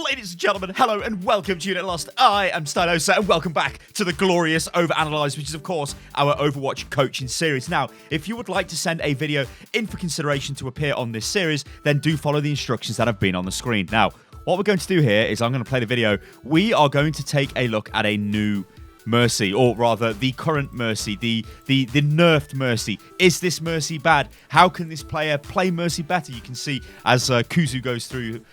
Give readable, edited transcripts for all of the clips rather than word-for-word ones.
Ladies and gentlemen, hello and welcome to Unit Lost. I am Stylosa and welcome back to the glorious OverAnalyzed, which is of course our Overwatch coaching series. Now, if you would like to send a video in for consideration to appear on this series, then do follow the instructions that have been on the screen. Now, what we're going to do here is I'm going to play the video. We are going to take a look at a new Mercy, or rather the current Mercy, the nerfed Mercy. Is this Mercy bad? How can this player play Mercy better? You can see as Kuzu goes through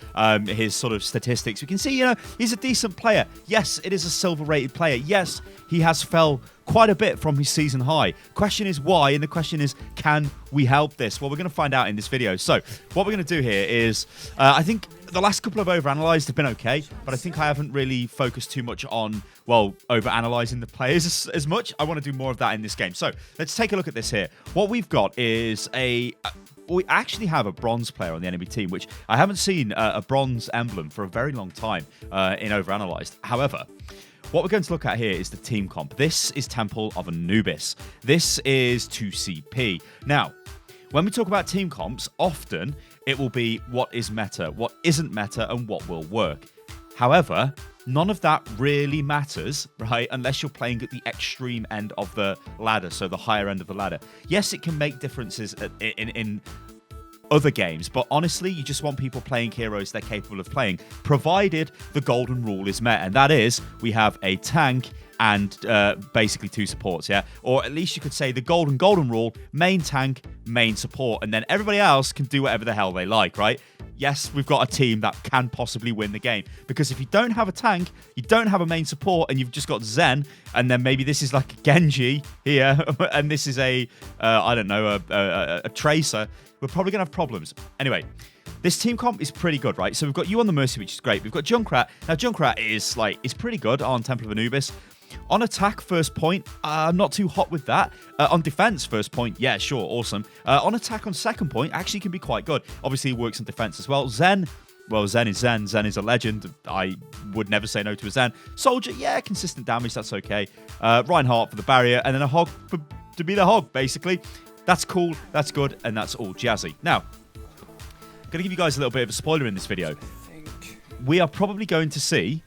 his sort of statistics, we can see, he's a decent player. Yes, it is a silver rated player. Yes, he has fell quite a bit from his season high. Question is why, and the question is, can we help this? Well, we're going to find out in this video. So what we're going to do here is, I think the last couple of OverAnalyzed have been okay, but I think I haven't really focused too much on, well, overanalyzing the players as much. I want to do more of that in this game. So let's take a look at this here. What we've got is we actually have a bronze player on the enemy team, which I haven't seen a bronze emblem for a very long time in OverAnalyzed. However, what we're going to look at here is the team comp. This is Temple of Anubis. This is 2CP. Now, when we talk about team comps, often it will be what is meta, what isn't meta, and what will work. However, none of that really matters, right? Unless you're playing at the extreme end of the ladder, so the higher end of the ladder. Yes, it can make differences in other games, but honestly, you just want people playing heroes they're capable of playing, provided the golden rule is met, and that is we have a tank and basically two supports, yeah? Or at least you could say the golden rule, main tank, main support, and then everybody else can do whatever the hell they like, right? Yes, we've got a team that can possibly win the game, because if you don't have a tank, you don't have a main support, and you've just got Zen, and then maybe this is like a Genji here, and this is a Tracer, we're probably going to have problems. Anyway, this team comp is pretty good, right? So we've got you on the Mercy, which is great. We've got Junkrat. Now, Junkrat is pretty good on Temple of Anubis. On attack, first point, I'm not too hot with that. On defense, first point, yeah, sure, awesome. On attack, on second point, actually can be quite good. Obviously, he works on defense as well. Zen, well, Zen is Zen. Zen is a legend. I would never say no to a Zen. Soldier, yeah, consistent damage, that's okay. Reinhardt for the barrier, and then a Hog to be the Hog, basically. That's cool, that's good, and that's all jazzy. Now, I'm going to give you guys a little bit of a spoiler in this video. We are probably going to see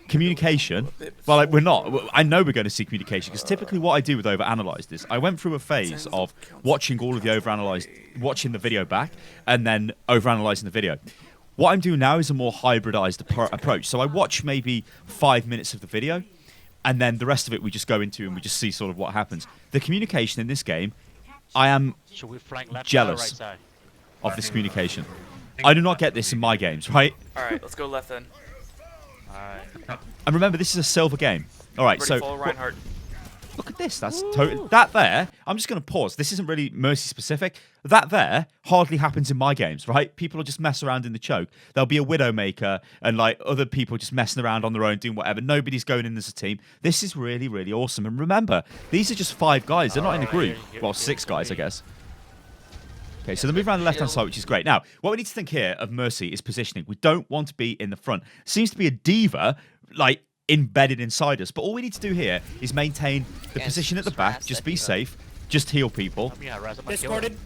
communication. Well, we're not. I know we're going to see communication, because typically what I do with OverAnalyzed is I went through a phase of watching all of the OverAnalyzed, watching the video back, and then overanalyzing the video. What I'm doing now is a more hybridized approach. So I watch maybe 5 minutes of the video, and then the rest of it we just go into and we just see sort of what happens. The communication in this game, I am jealous of this communication. I do not get this in my games, right? Alright, let's go left then. And remember, this is a silver game. Alright, so look at this. That's totally that there. I'm just going to pause. This isn't really Mercy specific. That there hardly happens in my games, right? People will just mess around in the choke. There'll be a Widowmaker and like other people just messing around on their own, doing whatever. Nobody's going in as a team. This is really, really awesome. And remember, these are just 5 guys. They're not in a group. Well, 6 guys, I guess. Okay, so they move around the left-hand side, which is great. Now, what we need to think here of Mercy is positioning. We don't want to be in the front. Seems to be a diva, like, embedded inside us. But all we need to do here is maintain the position at the back. Just be safe. Just heal people. Discorded.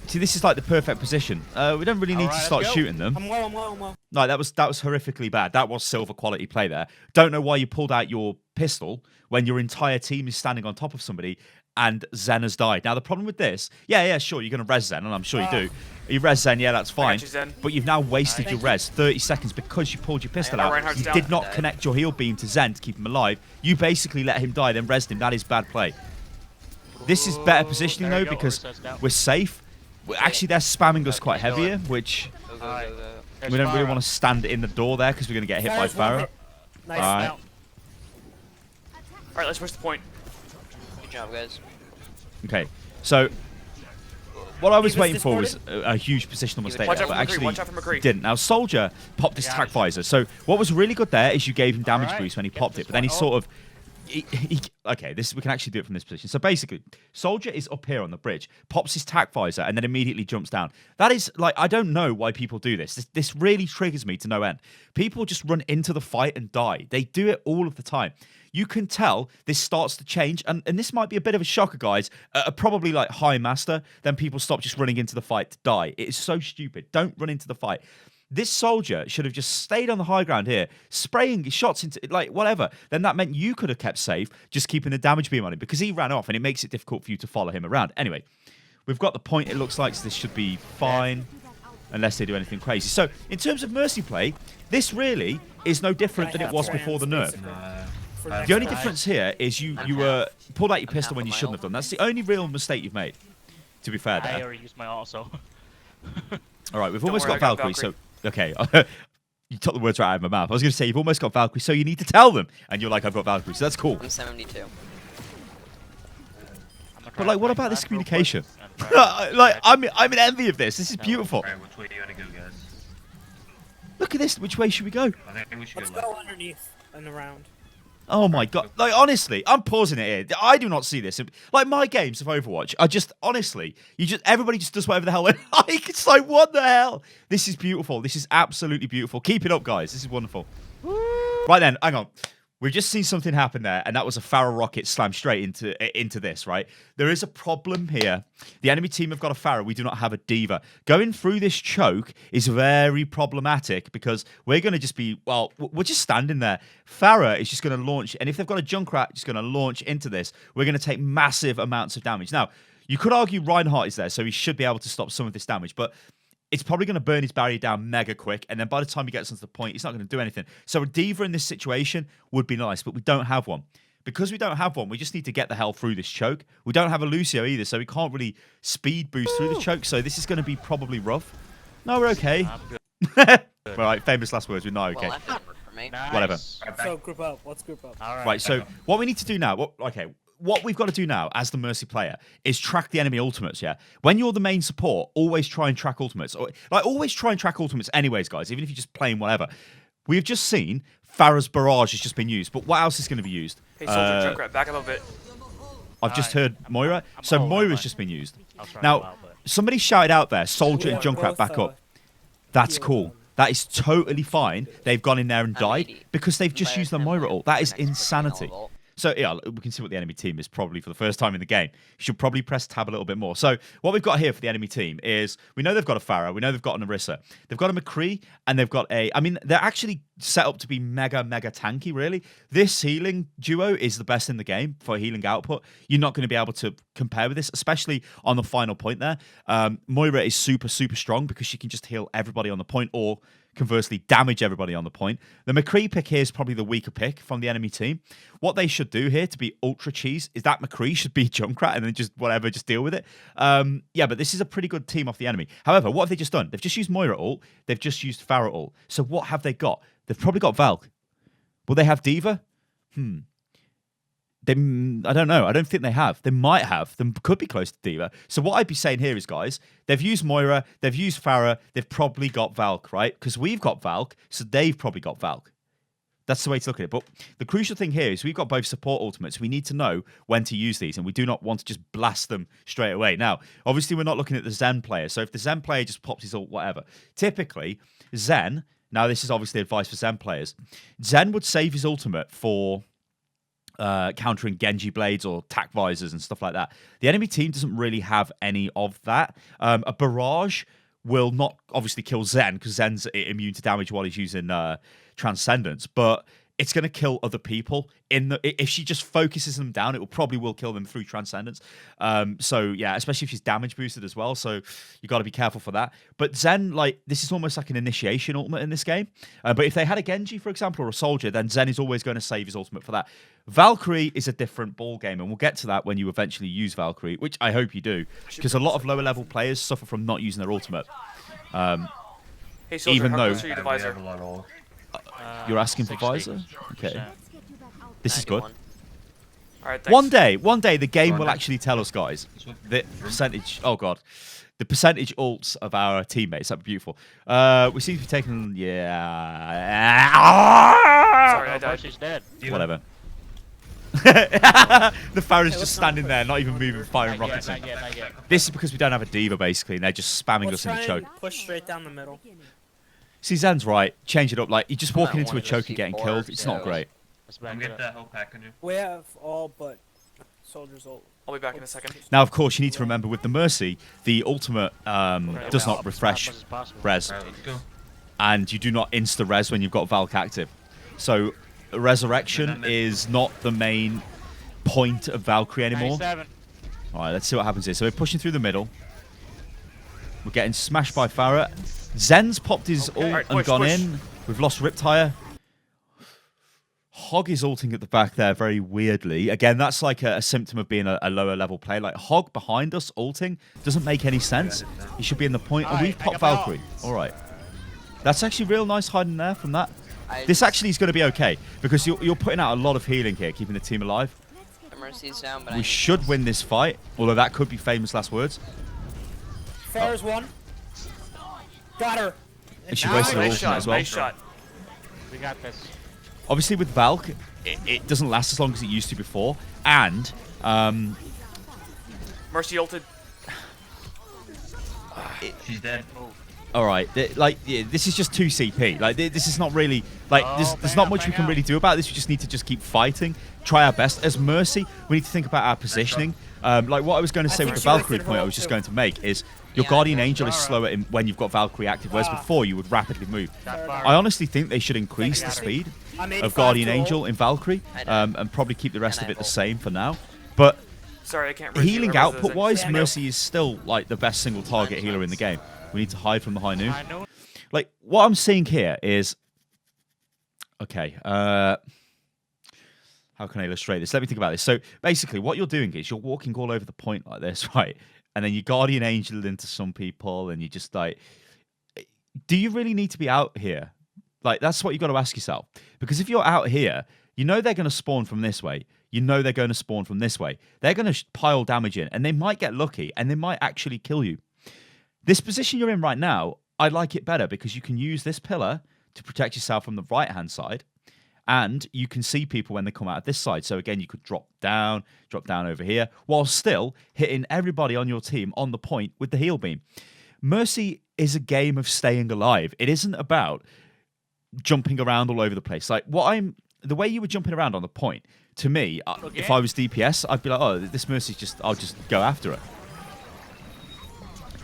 See, this is like the perfect position. We don't really need to start shooting them. I'm well. No, that was horrifically bad. That was silver quality play there. Don't know why you pulled out your pistol when your entire team is standing on top of somebody and Zen has died. Now, the problem with this, yeah, sure, you're going to res Zen, and I'm sure you do. You res Zen, yeah, that's fine. But you've now wasted your res, 30 seconds, because you pulled your pistol out. You did not connect your heal beam to Zen to keep him alive. You basically let him die, then resed him. That is bad play. This is better positioning, though, because we're safe. Actually, they're spamming us quite heavier, which we don't really want to stand in the door there, because we're going to get hit by Pharaoh. Nice. Alright, let's push the point. Good job, guys. Okay, so what I was waiting for was a huge positional mistake, but actually didn't. Now, Soldier popped his tack visor. So what was really good there is you gave him damage boost when he popped it, but then he sort of... okay, we can actually do it from this position. So basically, Soldier is up here on the bridge, pops his tack visor, and then immediately jumps down. That is, like, I don't know why people do this. This really triggers me to no end. People just run into the fight and die. They do it all of the time. You can tell this starts to change, and this might be a bit of a shocker, guys. Probably like High Master, then people stop just running into the fight to die. It is so stupid. Don't run into the fight. This soldier should have just stayed on the high ground here, spraying shots into, like, whatever. Then that meant you could have kept safe, just keeping the damage beam on him, because he ran off, and it makes it difficult for you to follow him around. Anyway, we've got the point, it looks like, so this should be fine, unless they do anything crazy. So, in terms of Mercy play, this really is no different than it was before the nerf. The only difference here is you pulled out your pistol when you shouldn't have done. That's the only real mistake you've made, to be fair there. I already used my also. All right, we've almost worry, got I got Valkyrie, so... Valkyrie. Okay, you took the words right out of my mouth. I was going to say, you've almost got Valkyrie, so you need to tell them. And you're like, I've got Valkyrie, so that's cool. I'm 72. But, like, what about this communication? Like, I'm in envy of this. This is beautiful. Alright, which way do you want to go, guys? Look at this. Which way should we go? I think we should Let's go go left. underneath and around. Oh my god! Like, honestly, I'm pausing it here. I do not see this. Like, my games of Overwatch are just, honestly, everybody just does whatever the hell they like. It's like, what the hell? This is beautiful. This is absolutely beautiful. Keep it up, guys. This is wonderful. Right then, hang on. We've just seen something happen there, and that was a Pharah rocket slammed straight into this, right? There is a problem here. The enemy team have got a Pharah. We do not have a Diva. Going through this choke is very problematic because we're going to just be, well, we're just standing there. Pharah is just going to launch, and if they've got a Junkrat, just going to launch into this. We're going to take massive amounts of damage. Now, you could argue Reinhardt is there, so he should be able to stop some of this damage, but it's probably going to burn his barrier down mega quick, and then by the time he gets onto the point, he's not going to do anything. So a Diva in this situation would be nice, but we don't have one. Because we don't have one, we just need to get the hell through this choke. We don't have a Lucio either, so we can't really speed boost through the choke, so this is going to be probably rough. No, we're okay. All right, famous last words, we're not okay. Well, that didn't work for me. Nice. Whatever. Alright, back. So group up. Let's group up. All right. Right, so what we need to do now, what we've got to do now as the Mercy player is track the enemy ultimates, yeah? When you're the main support, always try and track ultimates. Like, always try and track ultimates anyways, guys, even if you're just playing whatever. We've just seen Farah's Barrage has just been used, but what else is going to be used? Hey, Soldier, Junkrat, back a little bit. I've just Alright, heard Moira. I'm So holding Moira's on. just been used. I'll try Now, to out, but- somebody shouted out there, Soldier We and are Junkrat both, back up. That's heal cool. them. That is totally fine. They've gone in there and I'm died 80. because they've just By used the him, Moira ult. That is next to insanity. Positional Mistake. So, yeah, we can see what the enemy team is probably for the first time in the game. You should probably press tab a little bit more. So, what we've got here for the enemy team is we know they've got a Pharah, we know they've got an Orisa, they've got a McCree, and they've got a... I mean, they're actually set up to be mega, mega tanky, really. This healing duo is the best in the game for healing output. You're not going to be able to compare with this, especially on the final point there. Moira is super, super strong because she can just heal everybody on the point or... conversely damage everybody on the point. The McCree pick here is probably the weaker pick from the enemy team. What they should do here to be ultra cheese is that McCree should be Junkrat and then just whatever, just deal with it. Yeah, but this is a pretty good team off the enemy. However, what have they just done? They've just used Moira ult. They've just used Pharah ult. So what have they got? They've probably got Valk. Will they have Diva? I don't know. I don't think they have. They might have. They could be close to Diva. So what I'd be saying here is, guys, they've used Moira, they've used Pharah, they've probably got Valk, right? Because we've got Valk, so they've probably got Valk. That's the way to look at it. But the crucial thing here is we've got both support ultimates. We need to know when to use these, and we do not want to just blast them straight away. Now, obviously, we're not looking at the Zen player. So if the Zen player just pops his ult, whatever. Typically, Zen, now this is obviously advice for Zen players, Zen would save his ultimate for... countering Genji blades or tack visors and stuff like that. The enemy team doesn't really have any of that. A barrage will not obviously kill Zen because Zen's immune to damage while he's using Transcendence, but it's going to kill other people. If she just focuses them down, it probably will kill them through Transcendence. So yeah, especially if she's damage boosted as well. So you got to be careful for that. But Zen, like, this is almost like an initiation ultimate in this game. But if they had a Genji, for example, or a Soldier, then Zen is always going to save his ultimate for that. Valkyrie is a different ball game, and we'll get to that when you eventually use Valkyrie, which I hope you do, because a lot of lower level players suffer from not using their ultimate. Hey, Soldier, Even how though- close are you to We have visor? a lot of ult. You're asking for 60%. visor? Okay. This is good. 91. Alright, thanks. One day, the game One will day. actually tell us, guys, This one? the percentage. Oh god, the percentage ults of our teammates. That'd be beautiful. We seem to be taking. Yeah. Sorry, I Oh, died. Mercy's dead. Whatever. The Pharah's just let's standing not there, not even moving, firing Not rockets yet, in. not yet, not yet. This is because we don't have a Diva, basically, and they're just spamming Let's us in try the choke. and push straight down the middle. See, Zen's right. Change it up. Like, you're just walking Not into a one of choke those and getting C4s, killed. It's not so- great. Let's I'm back it getting up. that whole pack on you. We have all but Soldier's ult. I'll be back in a second. Now, of course, you need to remember with the Mercy, the ultimate does not refresh As much as possible. res. Alright, let's go. and you do not insta-res when you've got Valk active. So Resurrection is not the main point of Valkyrie anymore. 97. All right, let's see what happens here. So we're pushing through the middle. We're getting smashed by Farah. Zen's popped his ult Alright, and push, gone push. in. We've lost Riptire. Hog is ulting at the back there very weirdly. Again, that's like a symptom of being a lower level player. Like Hog behind us ulting doesn't make any sense. He should be in the point. And we've popped Valkyrie. All right. That's actually real nice hiding there from that. This actually is going to be okay because you're putting out a lot of healing here, keeping the team alive. Mercy's down, but We should win this fight, although that could be famous last words. Farah's one. Got her. And she wasted her Nice ultimate shot. as well. Nice shot. We got this. Obviously, with Valk, it doesn't last as long as it used to before. And, Mercy ulted. She's dead. all right, this is just 2 CP. Like, this is not really, like, there's bang not out, much we bang can out. really do about this. We just need to just keep fighting, try our best. As Mercy, we need to think about our positioning. Like, what I was going to say with the think she went Valkyrie through point I her was just ult going to make is your Yeah, Guardian yeah. Angel is slower when you've got Valkyrie active, whereas before you would rapidly move. Got bar. I honestly think they should increase the Got her. speed I'm of 85 Guardian to ult. Angel in Valkyrie I know. and probably keep the rest And of I it the ult. same for now. But Sorry, I can't. Mercy healing remember the output-wise, thing. Mercy is still like the best single target healer in the game. We need to hide from the high noon. I know. Like what I'm seeing here is, okay. How can I illustrate this? Let me think about this. So basically, what you're doing is you're walking all over the point like this, right? And then you Guardian Angel into some people, and you just like, do you really need to be out here? Like that's what you got to ask yourself. Because if you're out here, you know they're going to spawn from this way. You know they're going to spawn from this way. They're going to pile damage in, and they might get lucky, and they might actually kill you. This position you're in right now, I like it better because you can use this pillar to protect yourself from the right-hand side, and you can see people when they come out of this side. So again, you could drop down over here, while still hitting everybody on your team on the point with the heal beam. Mercy is a game of staying alive. It isn't about jumping around all over the place. Like the way you were jumping around on the point, to me, if I was DPS, I'd be like, oh, this Mercy's I'll just go after it.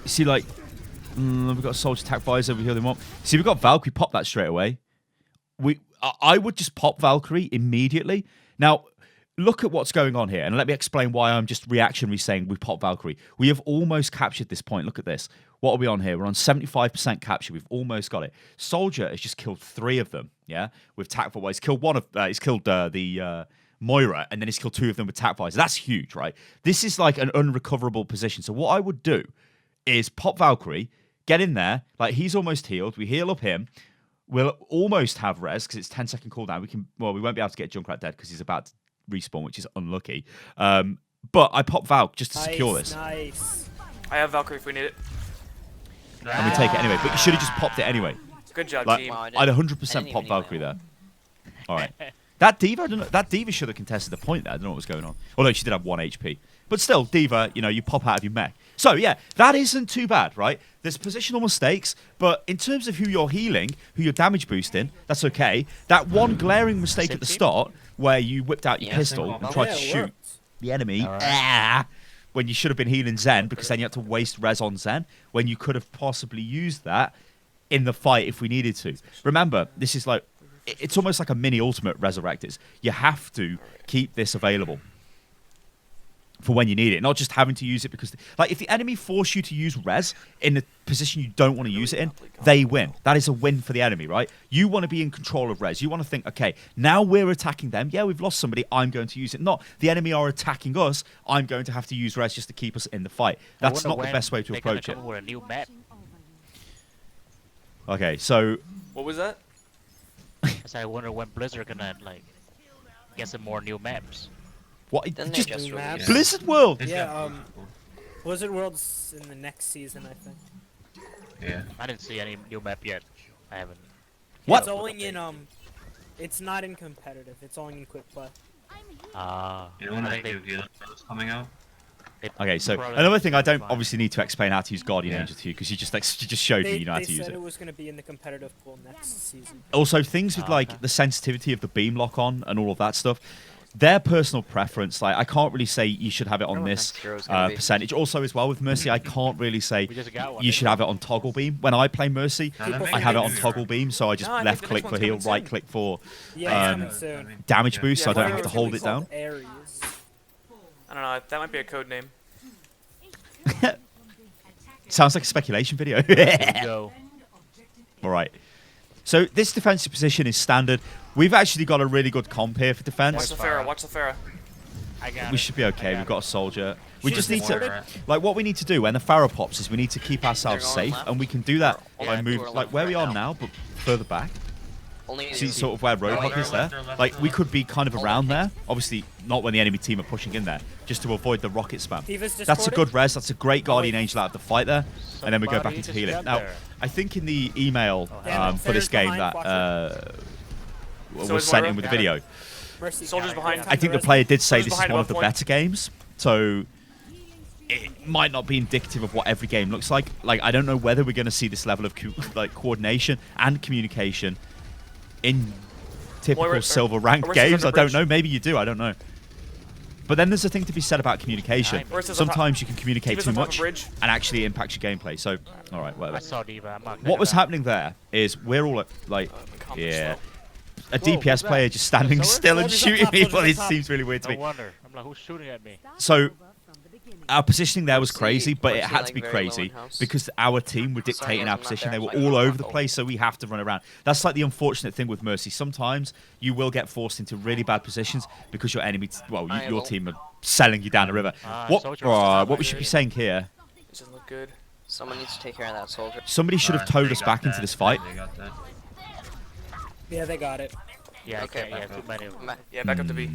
You see, like, we've got a Soldier Attack Visor over here. They want. See, we've got Valkyrie. Pop that straight away. I would just pop Valkyrie immediately. Now, look at what's going on here, and let me explain why I'm just reactionary saying we pop Valkyrie. We have almost captured this point. Look at this. What are we on here? We're on 75% capture. We've almost got it. Soldier has just killed 3 of them. Yeah, with tactful. He's killed one of. He's killed the Moira, and then he's killed 2 of them with tac visor. That's huge, right? This is like an unrecoverable position. So what I would do is pop Valkyrie, get in there. Like he's almost healed. We heal up him. We'll almost have res because it's 10-second cooldown. We won't be able to get Junkrat dead because he's about to respawn, which is unlucky. But I pop Valk just to secure this. Nice. I have Valkyrie if we need it. And we take it anyway. But you should have just popped it anyway. Good job, Like, team. Wow, I'd I 100% didn't pop even Valkyrie email. there. All right. That Diva, I don't know, that Diva should have contested the point there. I don't know what was going on. Although she did have 1 HP. But still, Diva, you pop out of your mech. So, yeah, that isn't too bad, right? There's positional mistakes, but in terms of who you're healing, who you're damage boosting, that's okay. That one glaring mistake at the start where you whipped out your Yeah, pistol and tried Yeah, to it shoot worked. the enemy Alright. when you should have been healing Zen because then you had to waste res on Zen when you could have possibly used that in the fight if we needed to. Remember, this is like, it's almost like a mini ultimate Resurrectors. You have to keep this available for when you need it, not just having to use it because, like, if the enemy force you to use res in the position you don't want to use it in, they win. That is a win for the enemy, right? You want to be in control of res. You want to think, okay, now we're attacking them. Yeah, we've lost somebody. I'm going to use it. Not the enemy are attacking us. I'm going to have to use res just to keep us in the fight. That's not the best way to approach it. With a new map. Okay, so What was that? So I wonder when Blizzard gonna get some more new maps. what? Didn't they Just just Maps. release? Blizzard World. It's Yeah, got- Blizzard World's in the next season, I think. Yeah. I didn't see any new map yet. I haven't. What? It's only in it's not in competitive. It's only in quick play. You know when I that think Yu-Gi-Oh is coming out? Okay, so probably another thing I don't fine. obviously need to explain how to use Guardian Yeah. Angel to you because you just showed me They, you know how they to use said it. it was going to be in the competitive pool next season. Also, things with Oh, like okay. the sensitivity of the beam lock on and all of that stuff. their personal preference. Like I can't really say you should have it on this percentage. Also, as well with Mercy, I can't really say you should have it on toggle beam. When I play Mercy, I have it on toggle beam, so I just left click for heal, right click for damage boost, so I don't have to hold it down. Aries. I don't know. That might be a code name. Sounds like a speculation video. Go. All right. So this defensive position is standard. We've actually got a really good comp here for Watch defense. the Pharah. Watch the Pharah. I got We it. should be okay. We've got a soldier. We just need to, Alright. like, what we need to do when the Pharah pops is we need to keep ourselves They're going safe, left. and we can do that Yeah, by two move, are like left where we right are now, but further back. Only See sort of where Roadhog is there. Like we could be kind of around there. Obviously, not when the enemy team are pushing in there, just to avoid the rocket spam. Diva's That's a discorded? good res. That's a great Guardian Angel out of the fight there, and then we go back Somebody into just healing. got Now, there. I think in the email Damn it, for this Pharah's game behind, that watch So was is sent Moira. in with the Got it. video, Mercy. Soldiers behind. I think the player did say Soldier's this is behind one above of the point. better games, so it might not be indicative of what every game looks like. Like I don't know whether we're going to see this level of like coordination and communication in typical Moira- silver rank Orissa's games. I under don't bridge. know. Maybe you do. I don't know. But then there's a thing to be said about communication. Orissa's on top. Sometimes you can communicate Diva's too on top of much bridge. and actually it impacts your gameplay. So, all right, I whatever. saw Diva. I'm not What was happening there is we're all like, my comp is yeah, slow. a Whoa, DPS who's that? player just standing Solar? still and Soldier's up shooting top, people. soldier's It up top. seems really weird to No me. wonder. I'm like, who's shooting at me? So our positioning there was See, crazy, but we're it seeing, had to like, be very low crazy in-house. because our team were dictating I'm our not position. there, They were so I all can't over the go. place, so we have to run around. That's like the unfortunate thing with Mercy. Sometimes you will get forced into really bad positions because your enemy, your will. team are selling you down the river. Soldier was top What we should be saying here, This doesn't look good. Someone needs to take care of that soldier. somebody should have towed us back into this fight. They got that. Yeah, they got it. Yeah, Okay. okay, yeah, too many of them. Yeah, back up to B.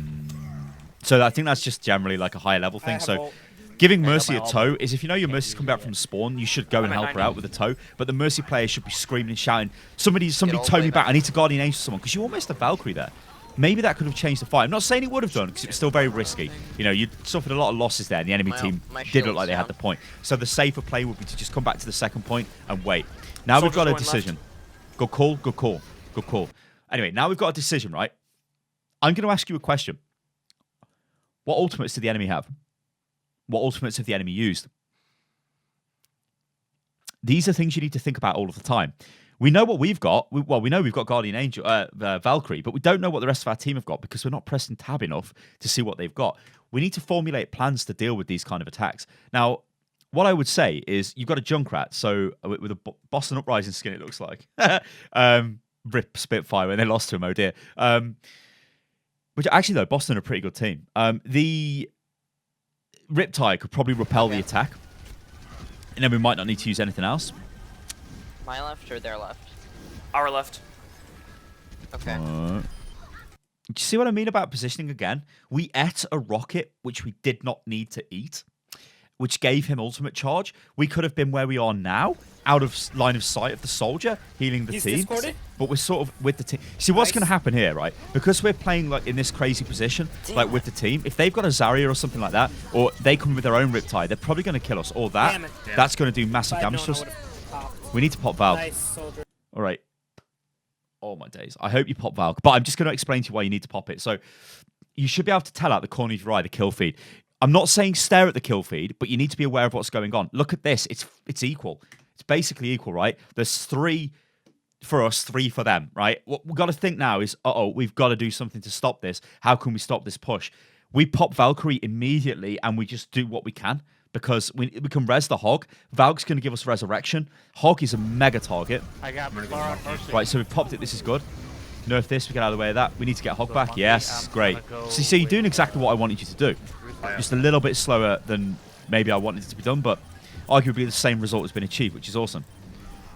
So I think that's just generally like a higher level I thing. have So ult. giving I got Mercy my a ult. tow is if you know your Mercy's come back from spawn, you should go and I'm at help her 90. out with a tow. But the Mercy player should be screaming and shouting, somebody all the tow way me back. back. I need to Guardian Angel someone. Because you almost a Valkyrie there. Maybe that could have changed the fight. I'm not saying it would have done because it was still very risky. You know, you suffered a lot of losses there and the enemy team my did look shield's like they had down. the point. So the safer play would be to just come back to the second point and wait. Now we've Soldier's got a going left. decision. Good call, good call, good call. Anyway, now we've got a decision, right? I'm going to ask you a question. What ultimates did the enemy have? What ultimates have the enemy used? These are things you need to think about all of the time. We know what we've got. We know we've got Guardian Angel, Valkyrie, but we don't know what the rest of our team have got because we're not pressing tab enough to see what they've got. We need to formulate plans to deal with these kind of attacks. Now, what I would say is you've got a Junkrat, so with a Boston Uprising skin, it looks like. Rip Spitfire when they lost to him, oh dear. Which actually, though, Boston are a pretty good team. The Riptide could probably repel the attack, and then we might not need to use anything else. My left or their left? Our left. Okay. Do you see what I mean about positioning again? We ate a rocket, which we did not need to eat, which gave him ultimate charge. We could have been where we are now, out of line of sight of the soldier, healing the He's team. discorded? But we're sort of with the team. See, what's Nice. going to happen here, right? Because we're playing like in this crazy position, like with the team, if they've got a Zarya or something like that, or they come with their own Riptide, they're probably going to kill us. Or that, Damn it. that's going to do massive If I'd damage to known, us. I would've popped. We need to pop Valve. Nice, soldier. All right. Oh my days. I hope you pop Valk, but I'm just going to explain to you why you need to pop it. So you should be able to tell out the corner of your eye the kill feed. I'm not saying stare at the kill feed, but you need to be aware of what's going on. Look at this. It's equal. It's basically equal, right? There's 3 for us, 3 for them, right? What we've got to think now is, we've got to do something to stop this. How can we stop this push? We pop Valkyrie immediately and we just do what we can because we can res the Hog. Valk's going to give us Resurrection. Hog is a mega target. I got Bar Mercy. Right, so we've popped it. This is good. Nerf this. We get out of the way of that. We need to get Hog back. monkey, Yes, I'm great. gonna go So you're doing with, exactly what I wanted you to do. Just a little bit slower than maybe I wanted it to be done, but arguably the same result has been achieved, which is awesome.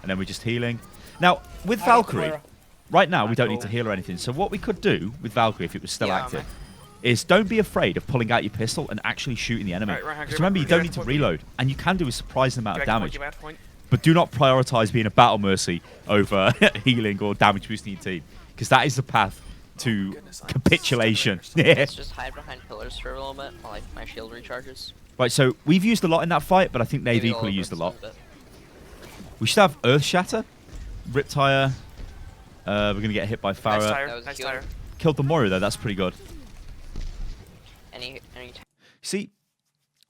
And then we're just healing. Now, with Valkyrie, Moira. right now we don't need to heal or anything. So what we could do with Valkyrie, if it was still Yeah, active, is don't be afraid of pulling out your pistol and actually shooting the enemy. Right, right, Because good, remember, you good, don't good, need to good. reload, and you can do a surprising amount of Get back to damage. point, get back to point. But do not prioritize being a battle mercy over healing or damage boosting your team, because that is the path to Goodness, I'm capitulation. stunned. Yeah. Let's just hide behind pillars for a little bit while my shield recharges. Right, so we've used a lot in that fight, but I think they've Maybe all equally of used a us lot. bit. We should have Earth Shatter, Riptire. We're going to get hit by Nice Farah. tire. That was Nice good. tire. Killed the Moira, though. That's pretty good. Any See,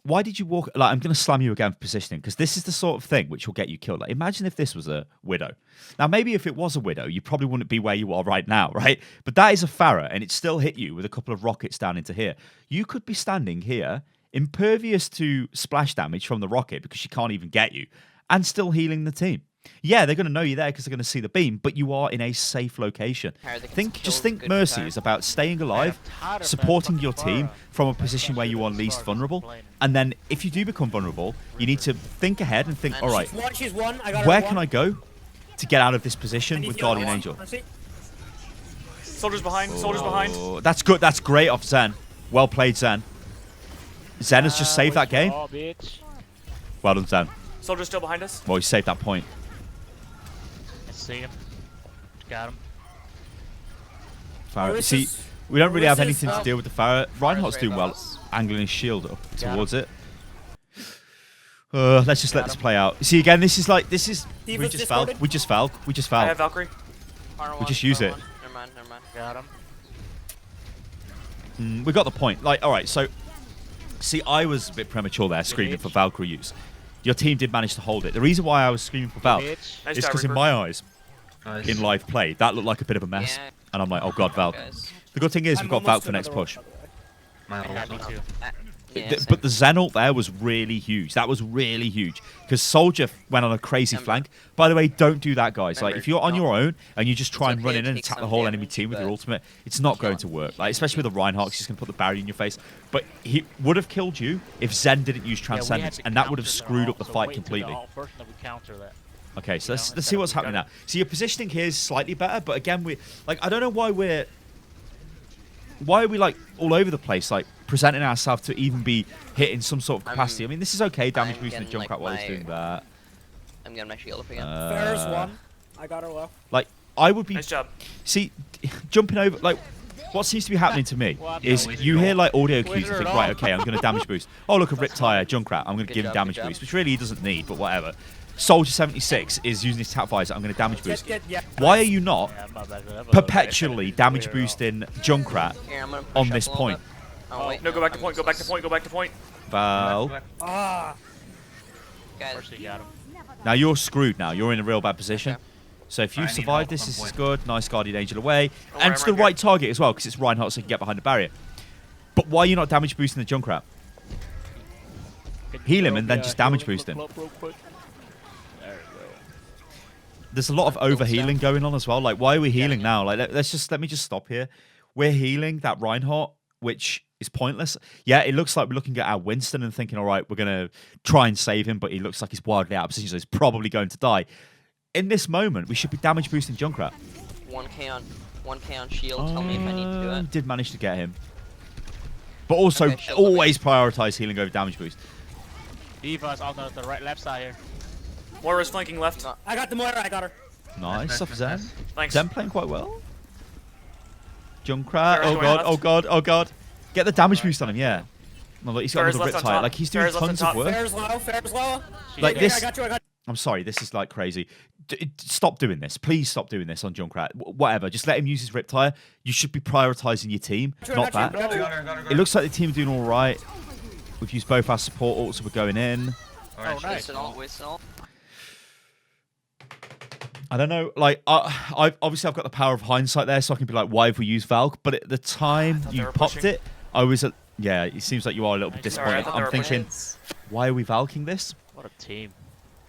why did you walk? Like, I'm going to slam you again for positioning, because this is the sort of thing which will get you killed. Like, imagine if this was a Widow. Now, maybe if it was a Widow, you probably wouldn't be where you are right now, right? But that is a Pharah, and it still hit you with a couple of rockets down into here. You could be standing here, impervious to splash damage from the rocket because she can't even get you, and still healing the team. Yeah, they're going to know you're there because they're going to see the beam, but you are in a safe location. Just think Mercy is about staying alive, supporting your team from a position where you are least vulnerable, and then if you do become vulnerable, you need to think ahead and think, all right, She's one. I got where her can I go to get out of this position with Guardian Angel? Soldiers behind. Soldiers behind. Oh, that's good. That's great off Zen. Well played, Zen. Zen has just saved that game. Well done, Zen. Soldiers still behind us. Well, he saved that point. See him. Got him. Pharah. See, we don't really have anything to deal with the Pharah. Reinhardt's doing well, angling his shield up towards it. Let's just let this play out. See, again, this is. We just fell. We just fell. I have Valkyrie. We just use it. Never mind. Got him. We got the point. Like, all right, so see, I was a bit premature there, screaming for Valkyrie use. Your team did manage to hold it. The reason why I was screaming for Val is because in my eyes, in live play, that looked like a bit of a mess. Yeah. And I'm like, oh god, Valk. The good thing is we've got Valk for next push. My Yeah, me ult. too. But the Zen ult there was really huge. That was really huge. Because Soldier went on a crazy flank. By the way, don't do that, guys. Like, if you're on your own and you just try and run in and attack the whole enemy team with your ultimate, it's not going to work. Like, especially with the Reinhardt, she's going to put the barrier in your face. But he would have killed you if Zen didn't use Transcendence, and that would have screwed up the fight completely. Okay, so let's see what's happening now. So your positioning here is slightly better, but again, I don't know why are we like all over the place, like presenting ourselves to even be hitting some sort of capacity. I mean, this is okay, damage boosting the Junkrat while he's doing that. I'm getting my shield up again. Pharah's one. I got her low. Like, I would be... Nice job. See, jumping over... Like, what seems to be happening to me is you hear, like, audio cues and think, right, okay, I'm going to damage boost. Oh, look, a Riptire, Junkrat. I'm going to give him damage boost, which really he doesn't need, but whatever. Soldier 76 is using his tap visor. I'm going to damage boost. Why are you not perpetually damage boosting Junkrat Here, I'm gonna push on up this a little point? bit. Oh, wait, No, go back to point. Go back to point. Go back to point. Val. Ah. Guys, Got him. Now you're screwed now. You're in a real bad position. Okay. So if you I need survive help this, on this is point. good. Nice Guardian Angel away. Oh, And it's the right here. right target as well, because it's Reinhardt, so he can get behind the barrier. But why are you not damage boosting the Junkrat? Heal him and then just damage boost him. There's a lot of over healing going on as well. Like, why are we healing now? Like, let me just stop here. We're healing that Reinhardt, which is pointless. Yeah, it looks like we're looking at our Winston and thinking, all right, we're gonna try and save him, but he looks like he's wildly out of position, so he's probably going to die. In this moment, we should be damage boosting Junkrat. 1k on shield. Tell me if I need to do it. Did manage to get him. But also, Okay, shield always prioritize healing over damage boost. Diva's on the left side here. Moira's flanking left. I got the Moira. I got her. Nice off Zen. Thanks. Zen playing quite well. Junkrat. Farah's Oh going god, left. oh god, oh god. Get the damage boost on him, yeah. No, look, he's got Farah's another left on Riptide. top. Like, he's doing Farah's left on tons of top. work. Pharah's low. Pharah's low. Like Okay, this. I got you. I got I'm sorry, this is like crazy. Stop doing this. Please stop doing this on Junkrat. Whatever, just let him use his Riptire. You should be prioritizing your team, you. not that. Got you. Got her. It looks like the team are doing all right. We've used both our support ults, so we're going in. Alright, nice. Wasted all. I don't know, like, I've obviously I've got the power of hindsight there, so I can be like, why have we used Valk? But at the time thought they you were popped pushing. it, I was at, yeah, it seems like you are a little bit Sorry, I disappointed. thought they I'm were thinking, why are we Valking this? What a team.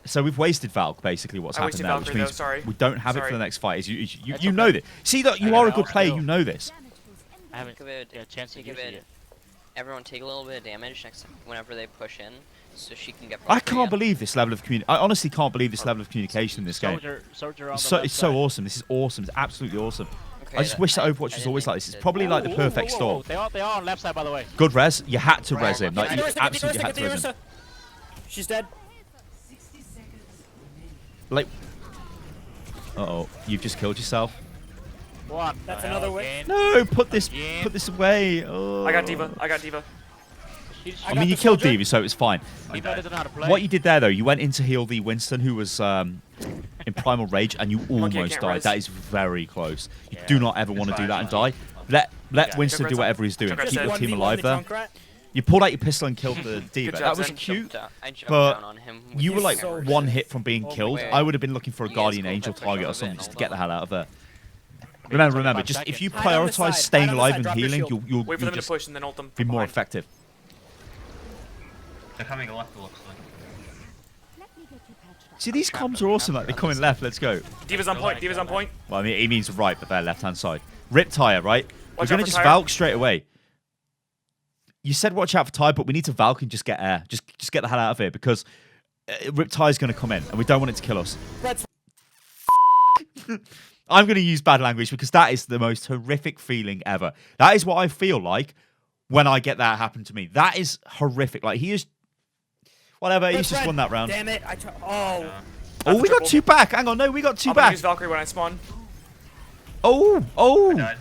So we've wasted Valk, basically, what's I happened wasted now, which Valkyrie, means though, sorry. we don't have it for Sorry. the next fight. You That's know okay. this. See, that you I are a got good it. player, Still. you know this. I haven't Think of it. got a chance to Think use of it it. yet. Everyone take a little bit of damage next time whenever they push in, so she can get. I Valkyrie can't in. believe this level of I honestly can't believe this level of communication in this game. Soldier on It's the so, left it's so side. awesome. This is awesome. It's absolutely awesome. Okay, I just wish that I Overwatch was didn't always think like this. It's it- probably like the perfect storm. They are on left side, by the way. Good res. You had to Right, res him. Like, right. you Get the Ursa, absolutely had get to the res him. Ursa. She's dead. Like, uh-oh, you've just killed yourself. What? That's the another hell way. again? No, put this Again? away. Oh. I got Diva. I got Diva. I mean, you killed Diva, so it's fine. Diva doesn't know how to play. What you did there, though, you went in to heal the Winston, who was in primal rage, and you Monkey, I almost can't died. res. That is very close. You Yeah. do not ever want to It's do that fine. and die. Let Yeah, Winston do Junkrat's whatever he's doing. Junkrat Keep said- your team 1v1 alive the there. Junkrat. You pulled out your pistol and killed the diva. job, That was Zen. cute, I jumped but down on him. with you were the like hammer. one hit from being Oh my killed. God. I would have been looking for a You guys guardian go angel back, target or push something over just to there, get the hold hell out of there. Maybe Remember, 25 just if you seconds. Hide on the prioritize side, staying hide on the alive side, and drop your healing, shield. you'll Wait for them to just push and then ult them. be from more behind. effective. They're coming left, it looks like. See, these comms are awesome. Like they're coming left. Let's go. Diva's on point. Diva's on point. Well, I mean, he means right, but they're left hand side. Rip tire, right? Watch We're out gonna for just tire. Valk straight away. You said watch out for tire, but we need to Valk and just get air. Just get the hell out of here because Rip Tire's gonna come in, and we don't want it to kill us. Red's I'm going to use bad language because that is the most horrific feeling ever. That is what I feel like when I get that happen to me. That is horrific. Like, he is... Whatever, he's just red. won that round. Damn it! Oh, Oh, we got triple. 2 back. Hang on, no, we got 2 I'm gonna back. use Valkyrie when I spawn. Oh, oh, Died.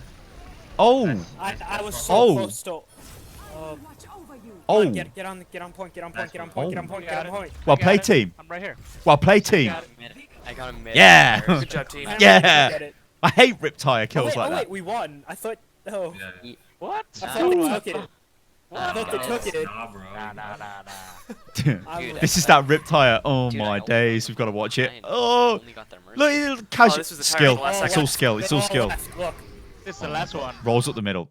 oh, I was so Oh. close to. oh. Get on point, get on point, get on point, get on point, get on point. Well I got played, it. team. I'm right here. Well played, team. I got him mid. Yeah. Good job, team. I don't Yeah. get it. I hate Rip Tire Oh kills wait, like oh that. wait, we won. I thought. Oh, Yeah. What? I thought we took it. I thought they No, took it. Nah, bro. Nah. I This is that Rip Tire. Oh Dude, my I days, we've got to watch it. I Oh, only got their mercy. look, casual this was the tire skill. at the last It's second. all skill. It's all skill. Look, This is the last one. Rolls up the middle.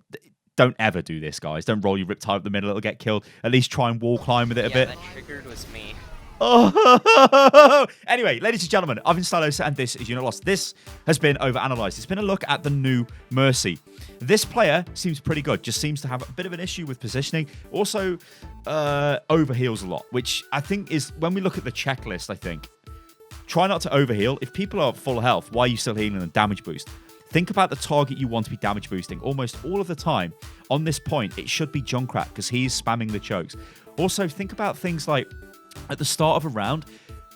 Don't ever do this, guys. Don't roll your Rip Tire up the middle. It'll get killed. At least try and wall climb with it a Yeah, bit. that triggered was me. Oh. Anyway, ladies and gentlemen, I've been Stylosa, and this is Unit Lost. This has been OverAnalyzed. It's been a look at the new Mercy. This player seems pretty good. Just seems to have a bit of an issue with positioning. Also, overheals a lot, which I think is, when we look at the checklist, I think, try not to overheal. If people are full health, why are you still healing them damage boost? Think about the target you want to be damage boosting. Almost all of the time, on this point, it should be Junkrat, because he's spamming the chokes. Also, think about things like, at the start of a round,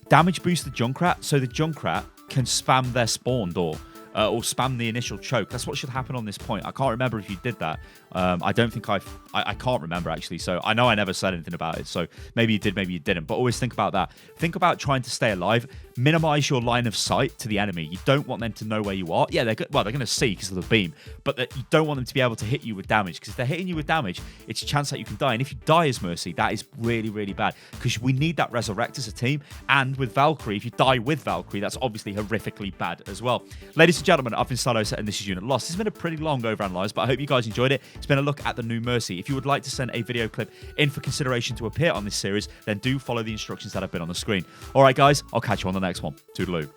damage boost the Junkrat, so the Junkrat can spam their spawn door. Or spam the initial choke. That's what should happen on this point. I can't remember if you did that. I don't think I can't remember, actually. So I know I never said anything about it. So maybe you did, maybe you didn't. But always think about that. Think about trying to stay alive. Minimize your line of sight to the enemy. You don't want them to know where you are. Yeah, they're going to see because of the beam. But you don't want them to be able to hit you with damage. Because if they're hitting you with damage, it's a chance that you can die. And if you die as Mercy, that is really, really bad. Because we need that resurrect as a team. And with Valkyrie, if you die with Valkyrie, that's obviously horrifically bad as well. Ladies and gentlemen, I've been Stylosa, and this is Unit Lost. It's been a pretty long overanalyze, but I hope you guys enjoyed it. It's been a look at the new Mercy. If you would like to send a video clip in for consideration to appear on this series, then do follow the instructions that have been on the screen. All right, guys, I'll catch you on the next one. Toodaloo.